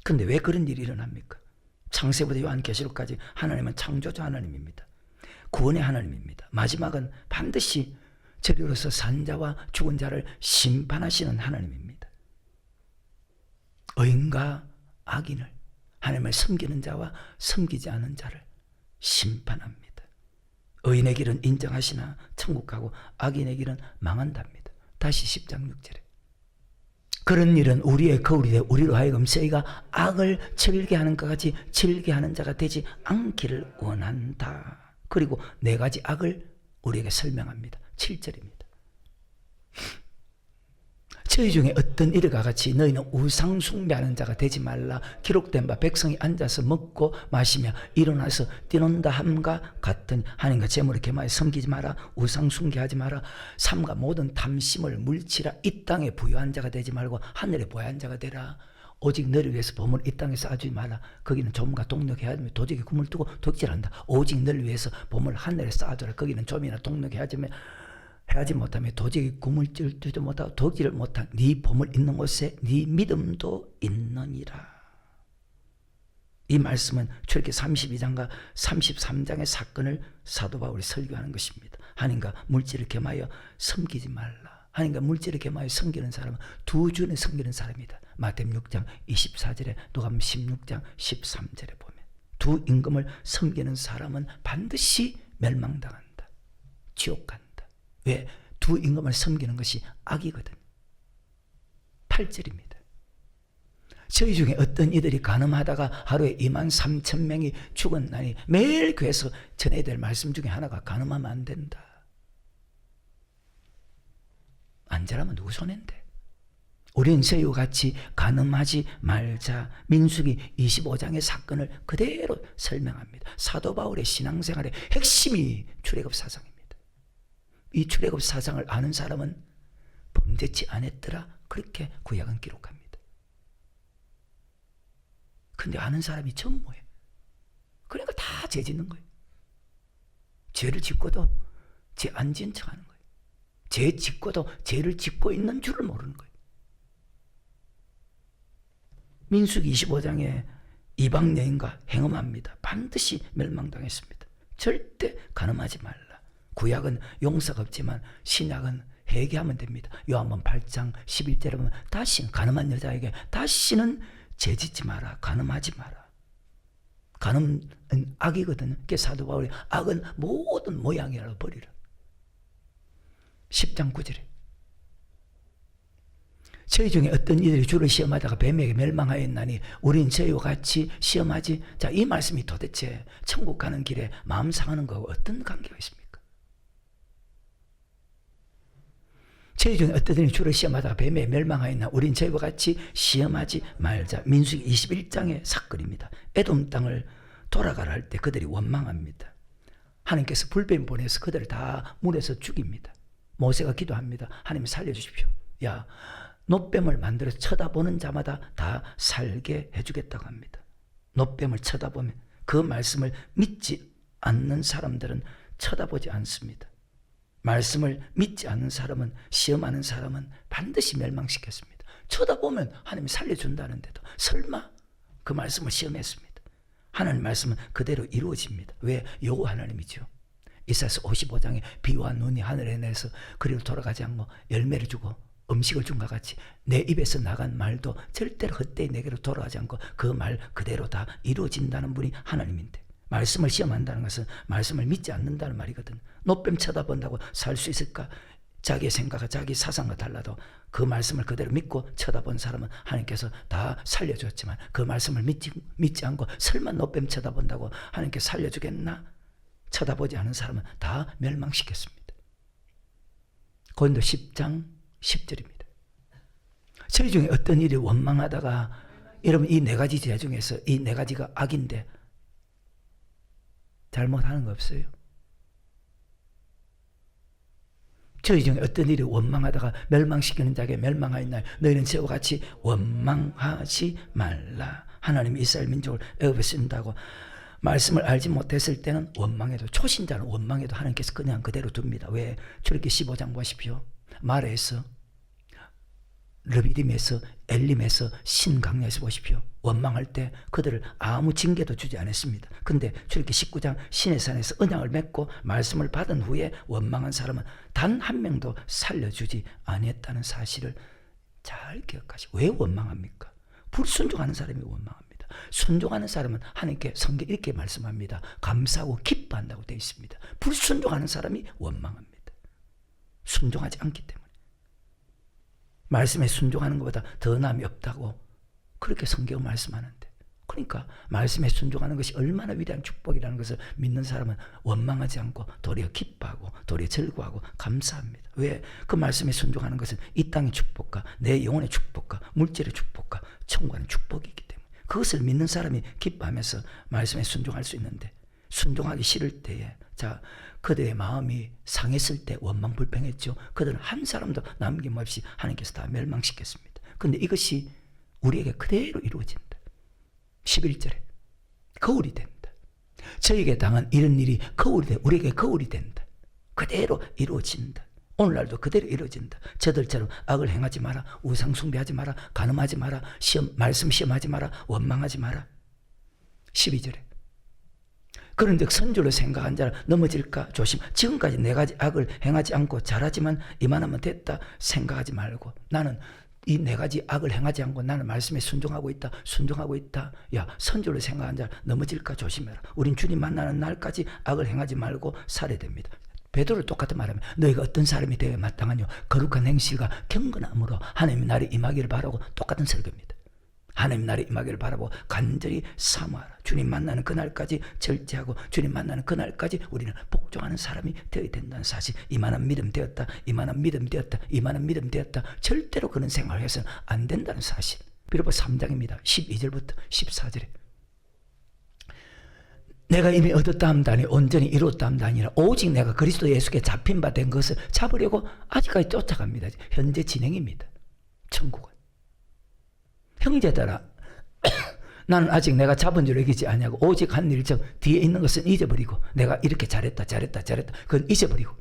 근데 왜 그런 일이 일어납니까? 창세부터 요한계시록까지 하나님은 창조자 하나님입니다. 구원의 하나님입니다. 마지막은 반드시 저리로서 산 자와 죽은 자를 심판하시는 하나님입니다. 의인과 악인을 하나님을 섬기는 자와 섬기지 않은 자를 심판합니다. 의인의 길은 인정하시나 천국 가고 악인의 길은 망한답니다. 다시 10장 6절에 그런 일은 우리의 거울이 되어 우리로 하여금 저희가 악을 즐겨하는 것 같이 즐겨하는 자가 되지 않기를 원한다. 그리고 네 가지 악을 우리에게 설명합니다. 7절입니다. 저희 중에 어떤 이들과 같이 너희는 우상 숭배하는 자가 되지 말라. 기록된 바 백성이 앉아서 먹고 마시며 일어나서 뛰논다 함과 같은 하나님과 재물을 겸하여 섬기지 마라. 우상 숭배하지 마라. 삶과 모든 탐심을 물치라. 이 땅에 부유한 자가 되지 말고 하늘에 부유한 자가 되라. 오직 너를 위해서 보물 이 땅에 쌓아주지 마라. 거기는 좀과 동력해야 하며 도적이 구멍을 뚫고 독질한다. 오직 너를 위해서 보물 하늘에 쌓아주라. 거기는 좀이나 동력해야 하지 못하며 도적이 구멍을 뚫지도 못하고 독질을 못한 네 보물 있는 곳에 네 믿음도 있느니라. 이 말씀은 출애굽기 32장과 33장의 사건을 사도 바울이 설교하는 것입니다. 하나님과 물질을 겸하여 섬기지 말라. 하나님과 물질을 겸하여 섬기는 사람은 두 주에 섬기는 사람이다. 마태복음 6장 24절에 누가복음 16장 13절에 보면 두 임금을 섬기는 사람은 반드시 멸망당한다. 지옥 간다. 왜? 두 임금을 섬기는 것이 악이거든. 8절입니다. 저희 중에 어떤 이들이 간음하다가 하루에 23,000명이 죽었나니 매일 교회에서 전해야 될 말씀 중에 하나가 간음하면 안 된다. 안 잘하면 누구 손해인데? 우리는 저희와 같이 간음하지 말자. 민수기 25장의 사건을 그대로 설명합니다. 사도 바울의 신앙생활의 핵심이 출애굽 사상입니다. 이 출애굽 사상을 아는 사람은 범죄치 않았더라, 그렇게 구약은 기록합니다. 근데 아는 사람이 전무해. 그러니까 다 죄 짓는 거예요. 죄를 짓고도 죄 안 지은 척하는 거예요. 죄 짓고도 죄를 짓고 있는 줄을 모르는 거예요. 민수기 25장에 이방 여인과 행음합니다. 반드시 멸망당했습니다. 절대 간음하지 말라. 구약은 용서가 없지만 신약은 회개하면 됩니다. 요한복음 8장 11절에 보면 다시 간음한 여자에게 다시는 죄 짓지 마라, 간음하지 마라. 간음은 악이거든요. 그게 사도 바울이 악은 모든 모양이라고 버리라. 10장 9절에 저희 중에 어떤 이들이 주를 시험하다가 뱀에게 멸망하였나니 우린 저희와 같이 시험하지. 자, 이 말씀이 도대체 천국 가는 길에 마음 상하는 거하고 어떤 관계가 있습니까? 저희 중에 어떤 이들이 주를 시험하다가 뱀에 멸망하였나 우린 저희와 같이 시험하지 말자. 민수기 21장의 사건입니다. 에돔 땅을 돌아가라 할 때 그들이 원망합니다. 하나님께서 불뱀 보내서 그들을 다 물에서 죽입니다. 모세가 기도합니다. 하나님 살려주십시오. 야, 놋뱀을 만들어서 쳐다보는 자마다 다 살게 해주겠다고 합니다. 놋뱀을 쳐다보면 그 말씀을 믿지 않는 사람들은 쳐다보지 않습니다. 말씀을 믿지 않는 사람은, 시험하는 사람은 반드시 멸망시켰습니다. 쳐다보면 하나님이 살려준다는데도 설마 그 말씀을 시험했습니다. 하나님 말씀은 그대로 이루어집니다. 왜? 여호와 하나님이죠. 이사야서 55장에 비와 눈이 하늘에 내서 그리로 돌아가지 않고 열매를 주고 음식을 준 것 같이 내 입에서 나간 말도 절대로 헛되이 내게로 돌아가지 않고 그 말 그대로 다 이루어진다는 분이 하나님인데, 말씀을 시험한다는 것은 말씀을 믿지 않는다는 말이거든. 놋뱀 쳐다본다고 살 수 있을까? 자기의 생각과 자기 사상과 달라도 그 말씀을 그대로 믿고 쳐다본 사람은 하나님께서 다 살려줬지만 그 말씀을 믿지 않고 설마 놋뱀 쳐다본다고 하나님께 살려주겠나? 쳐다보지 않은 사람은 다 멸망시켰습니다. 고린도 10장 10절입니다. 저희 중에 어떤 일이 원망하다가, 여러분 이 네 가지 죄 중에서 이 네 가지가 악인데 잘못하는 거 없어요? 저희 중에 어떤 일이 원망하다가 멸망시키는 자에게 멸망하였나니 너희는 저와 같이 원망하지 말라. 하나님이 이스라엘 민족을 애굽에서 인다고 말씀을 알지 못했을 때는 원망해도, 초신자는 원망해도 하나님께서 그냥 그대로 둡니다. 왜? 출애굽기 15장 보십시오. 마라에서, 르비딤에서, 엘림에서, 신강야에서 보십시오. 원망할 때 그들을 아무 징계도 주지 않았습니다. 근데 출애굽기 19장 시내산에서 언약을 맺고 말씀을 받은 후에 원망한 사람은 단 한 명도 살려주지 아니했다는 사실을 잘 기억하시고. 왜 원망합니까? 불순종하는 사람이 원망합니다. 순종하는 사람은 하나님께 성경 이렇게 말씀합니다. 감사하고 기뻐한다고 되어 있습니다. 불순종하는 사람이 원망합니다. 순종하지 않기 때문에. 말씀에 순종하는 것보다 더 남이 없다고 그렇게 성경은 말씀하는데, 그러니까 말씀에 순종하는 것이 얼마나 위대한 축복이라는 것을 믿는 사람은 원망하지 않고 도리어 기뻐하고 도리어 즐거워하고 감사합니다. 왜? 그 말씀에 순종하는 것은 이 땅의 축복과 내 영혼의 축복과 물질의 축복과 천국의 축복이기 때문에 그것을 믿는 사람이 기뻐하면서 말씀에 순종할 수 있는데, 순종하기 싫을 때에, 자, 그들의 마음이 상했을 때 원망불평했죠. 그들은 한 사람도 남김없이 하나님께서 다 멸망시켰습니다. 그런데 이것이 우리에게 그대로 이루어진다. 11절에 거울이 된다. 저에게 당한 이런 일이 거울이 돼, 우리에게 거울이 된다. 그대로 이루어진다. 오늘날도 그대로 이루어진다. 저들처럼 악을 행하지 마라, 우상 숭배하지 마라, 간음하지 마라, 말씀 시험하지 마라, 원망하지 마라. 12절에 그런즉 선줄로 생각한 자는 넘어질까 조심. 지금까지 네 가지 악을 행하지 않고 잘하지만 이만하면 됐다 생각하지 말고 나는 이 네 가지 악을 행하지 않고 나는 말씀에 순종하고 있다. 야, 선조를 생각한 자 넘어질까 조심해라. 우린 주님 만나는 날까지 악을 행하지 말고 살아야 됩니다. 베드로를 똑같은 말하면 너희가 어떤 사람이 되어야 마땅하뇨. 거룩한 행실과 경건함으로 하나님 나라에 임하기를 바라고 똑같은 설교입니다. 하나님 나라에 임하기를 바라고 간절히 사모하라. 주님 만나는 그날까지 절제하고 주님 만나는 그날까지 우리는 복종하는 사람이 되어야 된다는 사실. 이만한 믿음 되었다. 절대로 그런 생활을 해서는 안 된다는 사실. 빌립보서 3장입니다. 12절부터 14절에 내가 이미 얻었다 함다니 온전히 이루었다 함다 아니라 오직 내가 그리스도 예수께 잡힌 바 된 것을 잡으려고 아직까지 쫓아갑니다. 현재 진행입니다. 천국은. 형제들아 나는 아직 내가 잡은 줄 여기지 아니하고 오직 한 일정 뒤에 있는 것은 잊어버리고 내가 이렇게 잘했다 그건 잊어버리고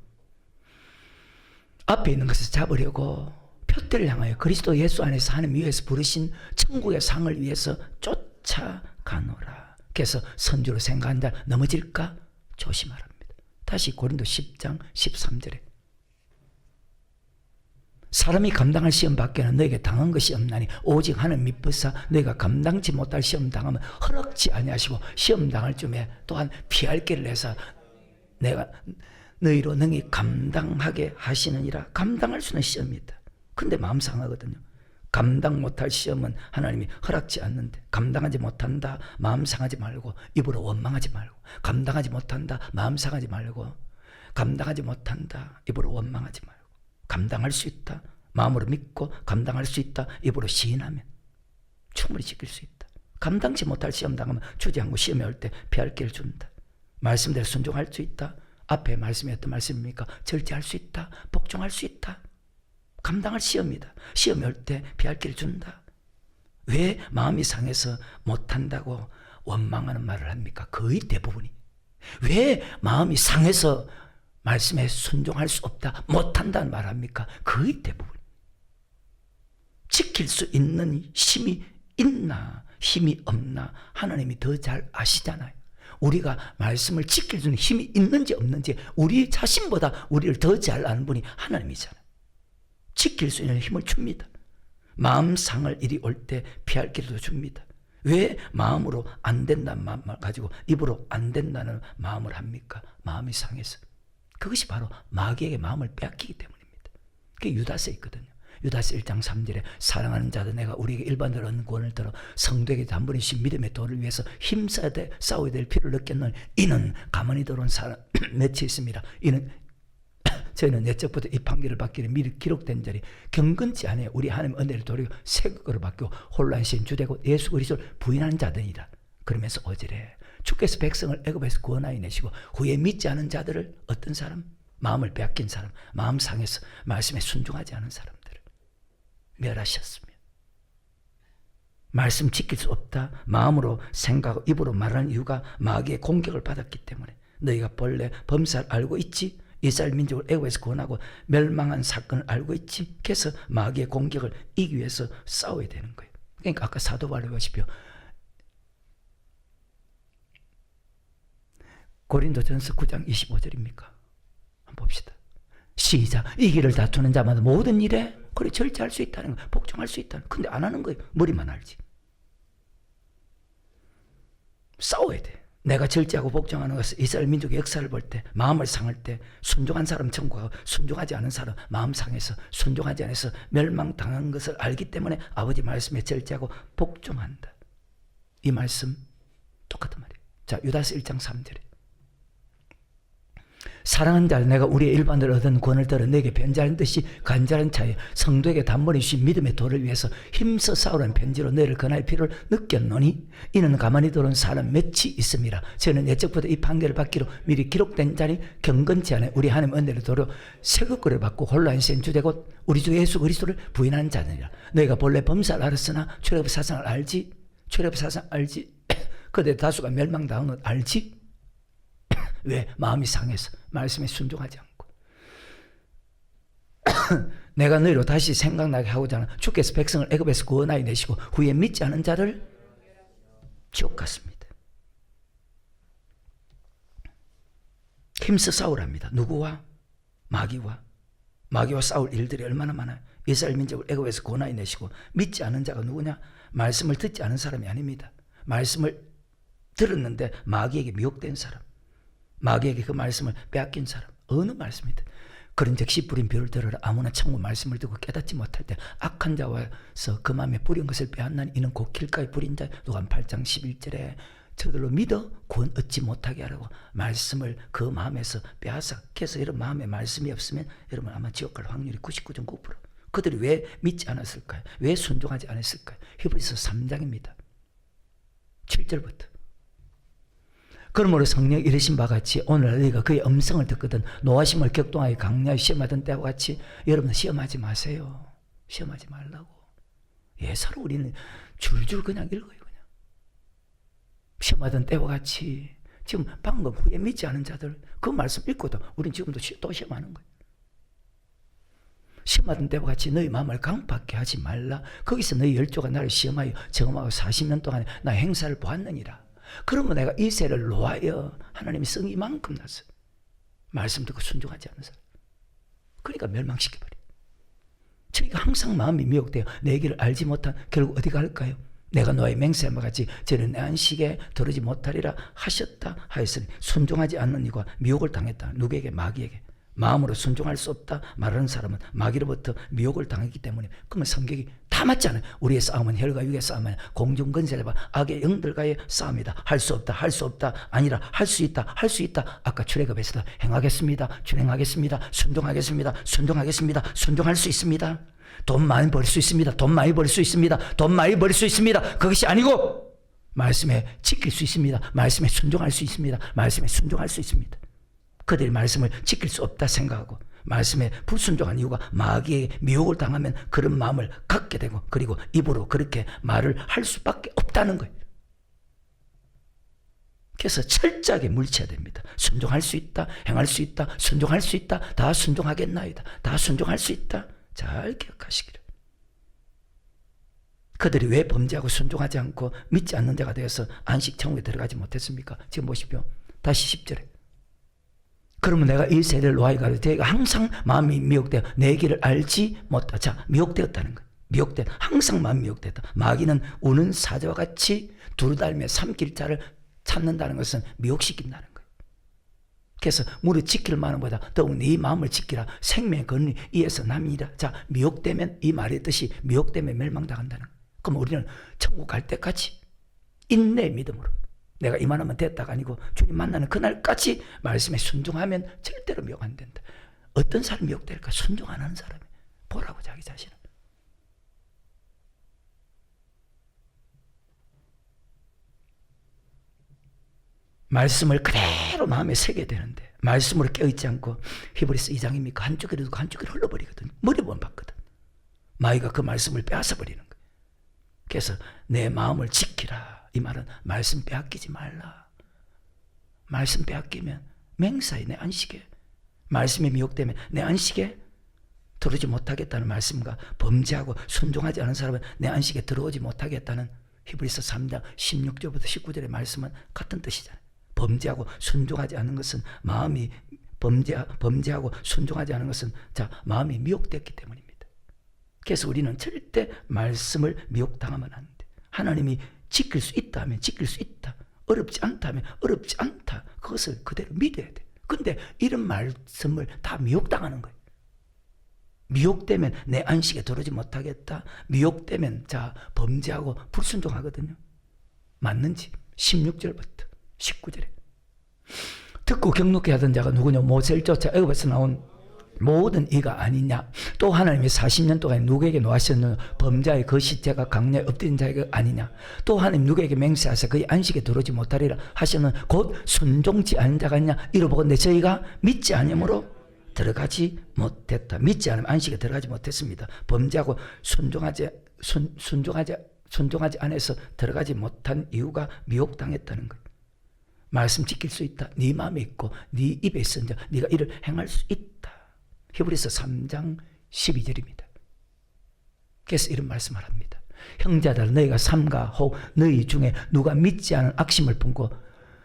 앞에 있는 것을 잡으려고 표대를 향하여 그리스도 예수 안에서 하나님 위에서 부르신 천국의 상을 위해서 쫓아가노라. 그래서 선주로 생각한다 넘어질까 조심하랍니다. 다시 고린도 10장 13절에 사람이 감당할 시험 밖에는 너에게 당한 것이 없나니 오직 하나님 미쁘사 너희가 감당치 못할 시험 당하면 허락지 아니하시고 시험 당할 쯤에 또한 피할 길을 내서 내가 너희로 능히 감당하게 하시느니라. 감당할 수는 시험이다. 근데 마음 상하거든요. 감당 못할 시험은 하나님이 허락지 않는데 감당하지 못한다 마음 상하지 말고 입으로 원망하지 말고 감당하지 못한다 마음 상하지 말고 감당하지 못한다 입으로 원망하지 말고 감당할 수 있다 마음으로 믿고 감당할 수 있다 입으로 시인하면 충분히 지킬 수 있다. 감당치 못할 시험 당하면 주저앉고 시험에 올 때 피할 길을 준다. 말씀대로 순종할 수 있다. 앞에 말씀이 어떤 말씀입니까? 절제할 수 있다. 복종할 수 있다. 감당할 시험이다. 시험에 올 때 피할 길을 준다. 왜 마음이 상해서 못한다고 원망하는 말을 합니까? 거의 대부분이. 왜 마음이 상해서 말씀에 순종할 수 없다 못한다는 말을 합니까? 거의 대부분. 지킬 수 있는 힘이 있나 힘이 없나 하나님이 더 잘 아시잖아요. 우리가 말씀을 지킬 수 있는 힘이 있는지 없는지 우리 자신보다 우리를 더 잘 아는 분이 하나님이잖아요. 지킬 수 있는 힘을 줍니다. 마음 상할 일이 올 때 피할 길도 줍니다. 왜 마음으로 안 된다는 마음을 가지고 입으로 안 된다는 마음을 합니까? 마음이 상해서. 그것이 바로 마귀에게 마음을 빼앗기기 때문입니다. 그게 유다서에 있거든요. 유다서 1장 3절에 사랑하는 자들 내가 우리에게 일반적으로 얻는 구원을 들어 성도에게 단번이신 믿음의 도를 위해서 힘써야 돼 싸워야 될 필요를 느꼈는 이는 가만히 들어온 사람 몇이 있습니다. 이는 저희는 옛적부터 이 판결을 받기를 미리 기록된 자리 경건치 않아요. 우리 하나님 은혜를 돌리고 새 것으로 바뀌고 혼란신 주되고 예수 그리스도를 부인하는 자들이라. 그러면서 어지래 주께서 백성을 애굽에서 구원하여 내시고 후에 믿지 않은 자들을 어떤 사람? 마음을 빼앗긴 사람, 마음 상해서 말씀에 순종하지 않은 사람들을 멸하셨으며 말씀 지킬 수 없다 마음으로 생각하고 입으로 말하는 이유가 마귀의 공격을 받았기 때문에 너희가 본래 범사를 알고 있지 이스라엘 민족을 애굽에서 구원하고 멸망한 사건을 알고 있지. 그래서 마귀의 공격을 이기기 위해서 싸워야 되는 거예요. 그러니까 아까 사도 바울이 보십시오. 고린도전서 9장 25절입니까? 한번 봅시다. 시작. 이 길을 다투는 자마다 모든 일에 그래 절제할 수 있다는 거예요. 복종할 수 있다는 거예요. 근데 안 하는 거예요. 머리만 알지. 싸워야 돼. 내가 절제하고 복종하는 것은 이스라엘 민족의 역사를 볼 때 마음을 상할 때 순종한 사람 천국하고 순종하지 않은 사람 마음 상해서 순종하지 않아서 멸망당한 것을 알기 때문에 아버지 말씀에 절제하고 복종한다. 이 말씀 똑같은 말이에요. 자, 유다서 1장 3절에 사랑하는 자를 내가 우리의 일반으로 얻은 구원을 들어 내게 변자한 듯이 간절한 차에 성도에게 단번에 주신 믿음의 도를 위해서 힘써 싸우라는 편지로 너희를 권할 필요를 느꼈노니 이는 가만히 들어온 사람 몇이 있음이라. 저는 예적부터 이 판결을 받기로 미리 기록된 자니 경건치 않아 우리 하나님 은혜를 도려 새것거를 받고 혼란신 주되 곧 우리 주 예수 그리스도를 부인하는 자들이라. 너희가 본래 범사를 알았으나 출애굽 사상을 알지. 출애굽 사상 알지. 그들 다수가 멸망당한 것 알지. 왜? 마음이 상해서 말씀에 순종하지 않고 내가 너희로 다시 생각나게 하고자 하는 주께서 백성을 애굽에서 구원하여 내시고 후에 믿지 않은 자를 지옥 갔습니다. 힘써 싸우랍니다. 누구와? 마귀와 싸울 일들이 얼마나 많아요. 이스라엘 민족을 애굽에서 고난이 내시고 믿지 않은 자가 누구냐? 말씀을 듣지 않은 사람이 아닙니다. 말씀을 들었는데 마귀에게 미혹된 사람, 마귀에게 그 말씀을 빼앗긴 사람. 어느 말씀이든 그런즉 씨 뿌린 비를 들어라. 아무나 천국 말씀을 듣고 깨닫지 못할 때 악한 자 와서 그 마음에 뿌린 것을 빼앗나니 이는 곧 길가에 뿌린 자. 누가복음 8장 11절에 저들로 믿어 구원 얻지 못하게 하라고 말씀을 그 마음에서 빼앗아. 그래서 이런 마음에 말씀이 없으면 여러분 아마 지옥 갈 확률이 99.9%. 그들이 왜 믿지 않았을까요? 왜 순종하지 않았을까요? 히브리서 3장입니다. 7절부터. 그러므로 성령이 이르신 바와 같이 오늘 너희가 그의 음성을 듣거든 노하심을 격동하여 강야히 시험하던 때와 같이 여러분 시험하지 마세요. 시험하지 말라고. 예사로 우리는 줄줄 그냥 읽어요. 그냥 시험하던 때와 같이. 지금 방금 후에 믿지 않은 자들 그 말씀 읽고도 우리는 지금도 또 시험하는 거예요. 시험하던 때와 같이 너희 마음을 강팍게 하지 말라. 거기서 너희 열조가 나를 시험하여 정험하고 40년 동안에 나 행사를 보았느니라. 그러면 내가 이새를 놓아여 하나님이 성이 이만큼 났어요. 말씀 듣고 순종하지 않는 사람. 그러니까 멸망시켜버려. 저희가 항상 마음이 미혹되어 내 길을 알지 못한 결국 어디 갈까요? 내가 너의 맹세한 바 같이 저는 내 안식에 들어지 못하리라 하셨다 하였으니 순종하지 않는 이가 미혹을 당했다. 누구에게? 마귀에게. 마음으로 순종할 수 없다 말하는 사람은 마귀로부터 미혹을 당했기 때문에. 그러면 성격이 다 맞잖아요. 우리의 싸움은 혈과 육의 싸움이 아니라 공중권세와 악의 영들과의 싸움이다. 할 수 없다, 할 수 없다 아니라 할 수 있다, 할 수 있다. 아까 출애굽에서도 행하겠습니다, 준행하겠습니다, 순종하겠습니다, 순종하겠습니다, 순종할 수 있습니다. 돈 많이 벌 수 있습니다, 돈 많이 벌 수 있습니다, 돈 많이 벌 수 있습니다. 그것이 아니고 말씀에 지킬 수 있습니다, 말씀에 순종할 수 있습니다, 말씀에 순종할 수 있습니다. 그들이 말씀을 지킬 수 없다 생각하고 말씀에 불순종한 이유가 마귀의 미혹을 당하면 그런 마음을 갖게 되고 그리고 입으로 그렇게 말을 할 수밖에 없다는 거예요. 그래서 철저하게 물리쳐야 됩니다. 순종할 수 있다, 행할 수 있다, 순종할 수 있다, 다 순종하겠나이다, 다 순종할 수 있다. 잘 기억하시기를. 그들이 왜 범죄하고 순종하지 않고 믿지 않는 자가 되어서 안식 천국에 들어가지 못했습니까? 지금 보십시오. 다시 10절에 그러면 내가 이 세대를 노하여 가르쳐 내가 항상 마음이 미혹되어 내 길을 알지 못하. 자, 미혹되었다는 거예요. 미혹된, 항상 마음이 미혹되었다. 마귀는 우는 사자와 같이 두루다니며 삼킬 자를 찾는다는 것은 미혹시킨다는 거예요. 그래서 무릇 지킬 만원보다 더욱 네 마음을 지키라. 생명의 근원이 이에서 남이라. 자, 미혹되면 이 말의 뜻이 미혹되면 멸망당한다는 거예요. 그럼 우리는 천국 갈 때까지 인내의 믿음으로 내가 이만하면 됐다가 아니고 주님 만나는 그날까지 말씀에 순종하면 절대로 미혹 안 된다. 어떤 사람이 미혹될까? 순종 안 하는 사람이. 보라고 자기 자신을. 말씀을 그대로 마음에 새게 되는데 말씀으로 깨어있지 않고 히브리서 2장입니까? 한쪽으로 두고 한쪽으로 흘러버리거든. 머리만 봤거든. 마귀가 그 말씀을 빼앗아버리는 거예요. 그래서 내 마음을 지키라. 이 말은 말씀 빼앗기지 말라. 말씀 빼앗기면 맹사에 내 안식에 말씀에 미혹되면 내 안식에 들어오지 못하겠다는 말씀과 범죄하고 순종하지 않은 사람은 내 안식에 들어오지 못하겠다는 히브리서 3장 16절부터 19절의 말씀은 같은 뜻이잖아요. 범죄하고 순종하지 않는 것은 마음이 범죄하고 순종하지 않은 것은 자 마음이 미혹됐기 때문입니다. 그래서 우리는 절대 말씀을 미혹당하면 안 돼. 하나님이 지킬 수 있다 하면 지킬 수 있다. 어렵지 않다 하면 어렵지 않다. 그것을 그대로 믿어야 돼. 근데 이런 말씀을 다 미혹당하는 거예요. 미혹되면 내 안식에 들어오지 못하겠다. 미혹되면 자 범죄하고 불순종하거든요. 맞는지 16절부터 19절에 듣고 경록케 하던 자가 누구냐? 모세를 쫓아 애굽에서 나온 모든 이가 아니냐? 또 하나님이 40년 동안 누구에게 노하셨느냐? 범자의 그 시체가 강야에 엎드린 자에게 아니냐? 또 하나님 누구에게 맹세하사 그의 안식에 들어오지 못하리라 하시는 곧 순종치 않은 자가 있냐? 이로보건대 저희가 믿지 않으므로 들어가지 못했다. 믿지 않으면 안식에 들어가지 못했습니다. 범죄하고 순종하지 않아서 들어가지 못한 이유가 미혹당했다는 거예요. 말씀 지킬 수 있다. 네 마음에 있고 네 입에 있으니 네가 이를 행할 수 있다. 히브리서 3장 12절입니다. 그래서 이런 말씀을 합니다. 형제들 너희가 삼가 혹 너희 중에 누가 믿지 않은 악심을 품고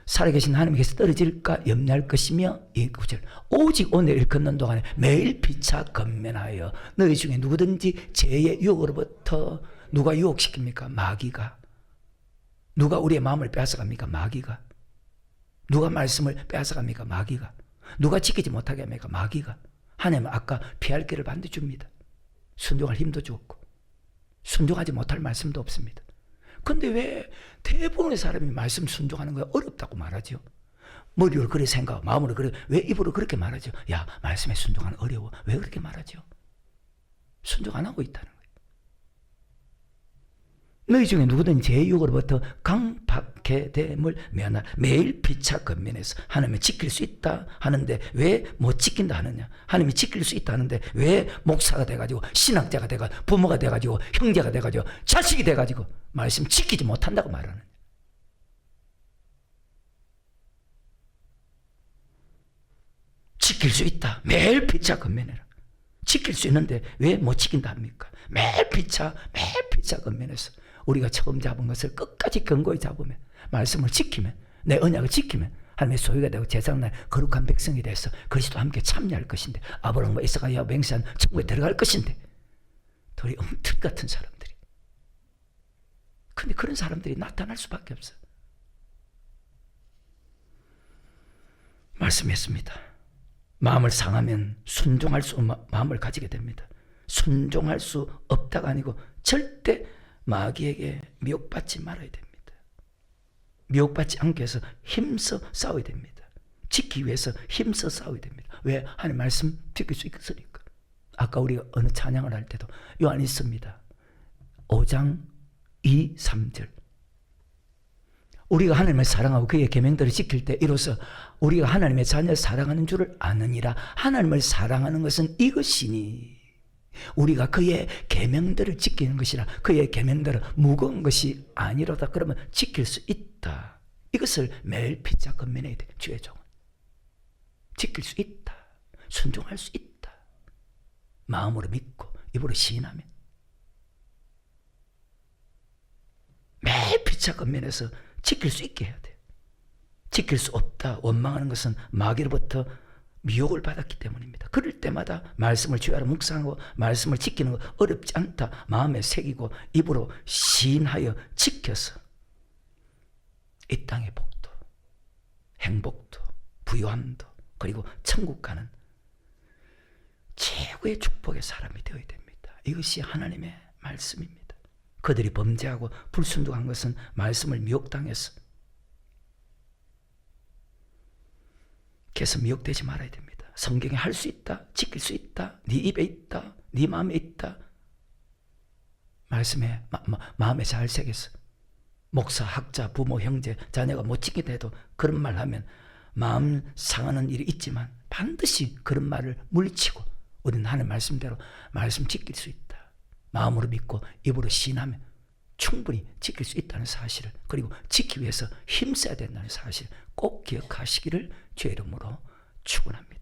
살아계신 하나님께서 떨어질까 염려할 것이며 이 9절 오직 오늘 걷는 동안에 매일 피차 건면하여 너희 중에 누구든지 죄의 유혹으로부터 누가 유혹시킵니까? 마귀가. 누가 우리의 마음을 빼앗아갑니까? 마귀가. 누가 말씀을 빼앗아갑니까? 마귀가. 누가 지키지 못하게 합니까? 마귀가. 하나님은 아까 피할 길을 반드시 줍니다. 순종할 힘도 주었고 순종하지 못할 말씀도 없습니다. 근데 왜 대부분의 사람이 말씀 순종하는 거 어렵다고 말하죠? 머리로 그렇게 생각하고 마음으로 그래, 왜 입으로 그렇게 말하죠? 야, 말씀에 순종하는 어려워. 왜 그렇게 말하죠? 순종 안 하고 있다는 거예요. 너희 중에 누구든지 제 유혹으로부터 강팍해 됨을 면하 매일 피차 건면해서 하나님이 지킬 수 있다 하는데 왜 못 지킨다 하느냐? 하나님이 지킬 수 있다 하는데 왜 목사가 돼가지고 신학자가 돼가지고 부모가 돼가지고 형제가 돼가지고 자식이 돼가지고 말씀 지키지 못한다고 말하느냐? 지킬 수 있다. 매일 피차 건면해라. 지킬 수 있는데 왜 못 지킨다 합니까? 매일 피차 건면해서 우리가 처음 잡은 것을 끝까지 견고히 잡으면 말씀을 지키면 내 언약을 지키면 하나님의 소유가 되고 제사장날 거룩한 백성이 돼서 그리스도와 함께 참여할 것인데 아브라함과 이삭과 맹세한 천국에 들어갈 것인데 둘이 엉터리 같은 사람들이 근데 그런 사람들이 나타날 수밖에 없어. 말씀했습니다. 마음을 상하면 순종할 수 없는 마음을 가지게 됩니다. 순종할 수 없다가 아니고 절대 마귀에게 미혹받지 말아야 됩니다. 미혹받지 않기 위해서 힘써 싸워야 됩니다. 지키기 위해서 힘써 싸워야 됩니다. 왜? 하나님 말씀 지킬 수 있으니까. 아까 우리가 어느 찬양을 할 때도 요한 있습니다. 5장 2, 3절 우리가 하나님을 사랑하고 그의 계명들을 지킬 때 이로써 우리가 하나님의 자녀를 사랑하는 줄을 아느니라. 하나님을 사랑하는 것은 이것이니 우리가 그의 계명들을 지키는 것이라. 그의 계명들은 무거운 것이 아니로다. 그러면 지킬 수 있다. 이것을 매일 피차 건면해야 돼. 주의 종은 지킬 수 있다. 순종할 수 있다. 마음으로 믿고 입으로 시인하면 매일 피차 건면해서 지킬 수 있게 해야 돼. 지킬 수 없다 원망하는 것은 마귀로부터 미혹을 받았기 때문입니다. 그럴 때마다 말씀을 주야로 묵상하고 말씀을 지키는 거 어렵지 않다 마음에 새기고 입으로 시인하여 지켜서 이 땅의 복도, 행복도, 부유함도 그리고 천국 가는 최고의 축복의 사람이 되어야 됩니다. 이것이 하나님의 말씀입니다. 그들이 범죄하고 불순종한 것은 말씀을 미혹당해서 그래서 미혹되지 말아야 됩니다. 성경에 할 수 있다, 지킬 수 있다, 네 입에 있다, 네 마음에 있다. 말씀에 마음에 잘 새겨서 목사, 학자, 부모, 형제, 자녀가 못 지키게 해도 그런 말 하면 마음 상하는 일이 있지만 반드시 그런 말을 물리치고 우리는 하나님 말씀대로 말씀 지킬 수 있다. 마음으로 믿고 입으로 시인하면 충분히 지킬 수 있다는 사실을 그리고 지키기 위해서 힘써야 된다는 사실을 꼭 기억하시기를 주의 이름으로 축원합니다.